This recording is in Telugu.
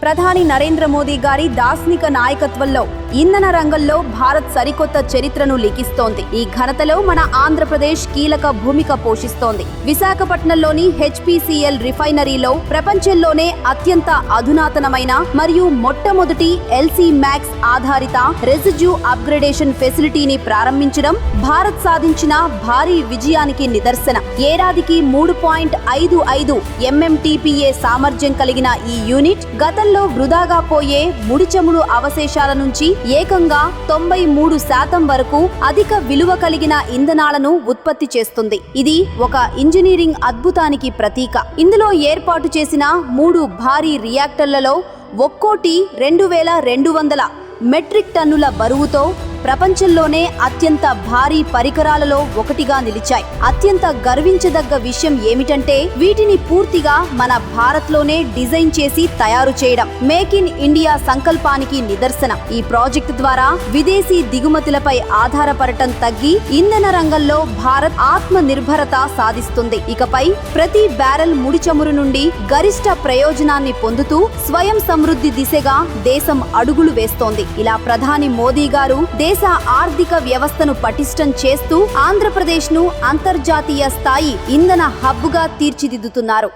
ప్రధాని నరేంద్ర మోదీ గారి దార్శనిక నాయకత్వంలో ఇంధన రంగంలో భారత్ సరికొత్త చరిత్రను లిఖిస్తోంది. ఈ ఘనతలో మన ఆంధ్రప్రదేశ్ కీలక భూమిక పోషిస్తోంది. విశాఖపట్నంలోని హెచ్పిసిఎల్ రిఫైనరీలో ప్రపంచంలోనే అత్యంత అధునాతనమైన మరియు మొట్టమొదటి ఎల్సీ మ్యాక్స్ ఆధారిత రెసిడ్యూ అప్గ్రేడేషన్ ఫెసిలిటీని ప్రారంభించడం భారత్ సాధించిన భారీ విజయానికి నిదర్శనం. ఏడాదికి 3.55 MMTPA సామర్థ్యం కలిగిన ఈ యూనిట్ గతంలో వృధాగా పోయే ముడిచముడు అవశేషాల నుంచి ఏకంగా 93% వరకు అధిక విలువ కలిగిన ఇంధనాలను ఉత్పత్తి చేస్తుంది. ఇది ఒక ఇంజనీరింగ్ అద్భుతానికి ప్రతీక. ఇందులో ఏర్పాటు చేసిన 3 భారీ రియాక్టర్లలో ఒక్కోటి 2200 మెట్రిక్ టన్నుల బరువుతో ప్రపంచంలోనే అత్యంత భారీ పరికరాలలో ఒకటిగా నిలిచాయి. అత్యంత గర్వించదగ్గ విషయం ఏమిటంటే వీటిని పూర్తిగా మన భారత్లోనే డిజైన్ చేసి తయారు చేయడం మేక్ ఇన్ ఇండియా సంకల్పానికి నిదర్శనం. ఈ ప్రాజెక్టు ద్వారా విదేశీ దిగుమతులపై ఆధారపడటం తగ్గి ఇంధన రంగంలో భారత్ ఆత్మ నిర్భరత సాధిస్తుంది. ఇకపై ప్రతి బ్యారెల్ ముడి చమురు నుండి గరిష్ట ప్రయోజనాన్ని పొందుతూ స్వయం సమృద్ధి దిశగా దేశం అడుగులు వేస్తోంది. ఇలా ప్రధాని మోదీ గారు దేశ ఆర్థిక వ్యవస్థను పటిష్టం చేస్తూ ఆంధ్రప్రదేశ్ను అంతర్జాతీయ స్థాయి ఇంధన హబ్గా తీర్చిదిద్దుతున్నారు.